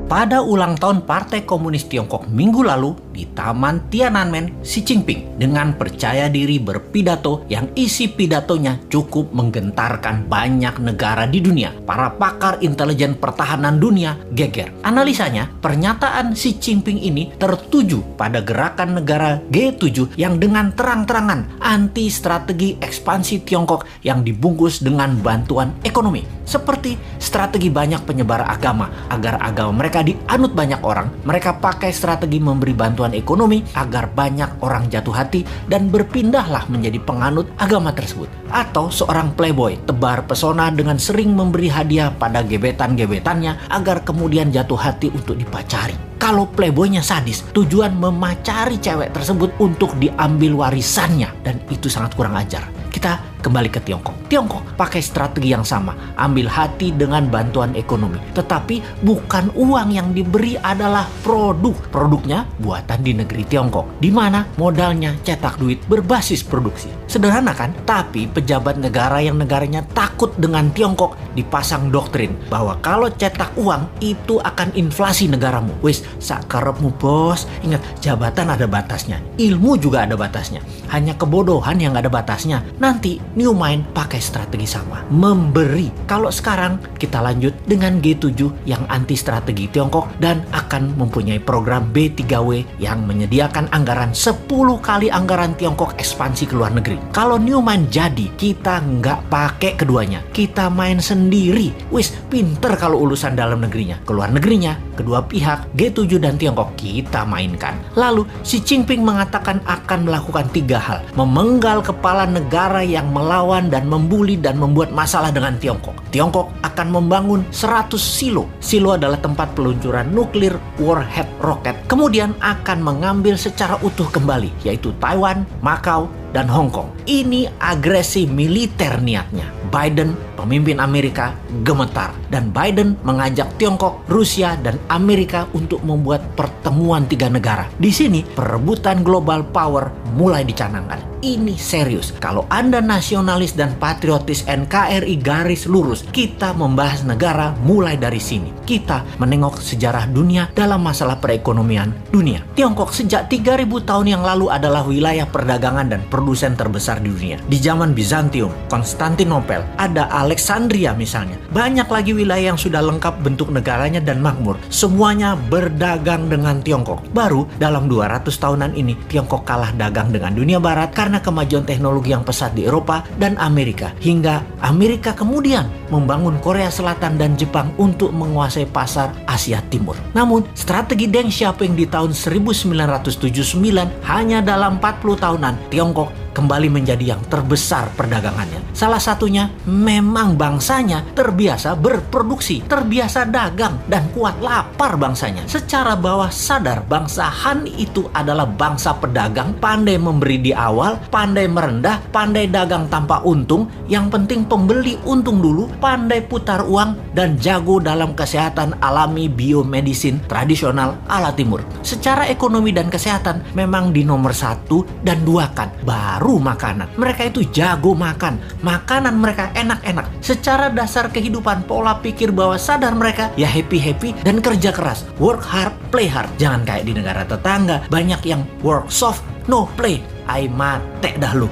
Pada ulang tahun Partai Komunis Tiongkok minggu lalu di Taman Tiananmen, Xi Jinping dengan percaya diri berpidato yang isi pidatonya cukup menggentarkan banyak negara di dunia. Para pakar intelijen pertahanan dunia geger. Analisanya, pernyataan Xi Jinping ini tertuju pada gerakan negara G7 yang dengan terang-terangan anti strategi ekspansi Tiongkok yang dibungkus dengan bantuan ekonomi. Seperti strategi banyak penyebar agama agar agama mereka dianut banyak orang, mereka pakai strategi memberi bantuan ekonomi agar banyak orang jatuh hati dan berpindahlah menjadi penganut agama tersebut. Atau seorang playboy tebar pesona dengan sering memberi hadiah pada gebetan-gebetannya agar kemudian jatuh hati untuk dipacari. Kalau playboynya sadis, tujuan memacari cewek tersebut untuk diambil warisannya, dan itu sangat kurang ajar. Kita kembali ke Tiongkok. Tiongkok pakai strategi yang sama, ambil hati dengan bantuan ekonomi. Tetapi bukan uang yang diberi adalah produk. Produknya buatan di negeri Tiongkok, di mana modalnya cetak duit berbasis produksi. Sederhana kan? Tapi pejabat negara yang negaranya takut dengan Tiongkok dipasang doktrin bahwa kalau cetak uang itu akan inflasi negaramu. Wis, sakarepmu bos. Ingat, jabatan ada batasnya, ilmu juga ada batasnya. Hanya kebodohan yang ada batasnya. Nanti New Mind pakai strategi sama, memberi. Kalau sekarang kita lanjut dengan G7 yang anti strategi Tiongkok dan akan mempunyai program B3W yang menyediakan anggaran 10 kali anggaran Tiongkok ekspansi ke luar negeri. Kalau New Mind jadi, kita nggak pakai keduanya, kita main sendiri. Wis, pinter kalau urusan dalam negerinya. Ke luar negerinya, kedua pihak G7 dan Tiongkok kita mainkan. Lalu Xi Jinping mengatakan akan melakukan 3 hal. Memenggal kepala negara yang melawan dan membuli dan membuat masalah dengan Tiongkok. Tiongkok akan membangun 100 silo. Silo adalah tempat peluncuran nuklir warhead roket. Kemudian akan mengambil secara utuh kembali, yaitu Taiwan, Macau, dan Hong Kong. Ini agresi militer niatnya. Biden, pemimpin Amerika, gemetar. Dan Biden mengajak Tiongkok, Rusia, dan Amerika untuk membuat pertemuan 3 negara. Di sini, perebutan global power mulai dicanangkan. Ini serius. Kalau Anda nasionalis dan patriotis NKRI garis lurus, kita membahas negara mulai dari sini. Kita menengok sejarah dunia dalam masalah perekonomian dunia. Tiongkok sejak 3000 tahun yang lalu adalah wilayah perdagangan dan produsen terbesar di dunia. Di zaman Bizantium, Konstantinopel, ada Alexandria misalnya. Banyak lagi wilayah yang sudah lengkap bentuk negaranya dan makmur. Semuanya berdagang dengan Tiongkok. Baru dalam 200 tahunan ini, Tiongkok kalah dagang dengan dunia barat karena kemajuan teknologi yang pesat di Eropa dan Amerika. Hingga Amerika kemudian membangun Korea Selatan dan Jepang untuk menguasai pasar Asia Timur. Namun, strategi Deng Xiaoping di tahun 1979 hanya dalam 40 tahunan, Tiongkok kembali menjadi yang terbesar perdagangannya. Salah satunya memang bangsanya terbiasa berproduksi, terbiasa dagang, dan kuat lapar bangsanya. Secara bawah sadar, bangsa Han itu adalah bangsa pedagang, pandai memberi di awal, pandai merendah, pandai dagang tanpa untung, yang penting pembeli untung dulu, pandai putar uang, dan jago dalam kesehatan alami biomedisin tradisional ala timur. Secara ekonomi dan kesehatan memang di nomor 1 dan 2 kan, baru makanan. Mereka itu jago makan. Makanan mereka enak-enak. Secara dasar kehidupan, pola pikir bawah sadar mereka ya happy-happy dan kerja keras. Work hard, play hard. Jangan kayak di negara tetangga. Banyak yang work soft, no play. Ai mate dah lu.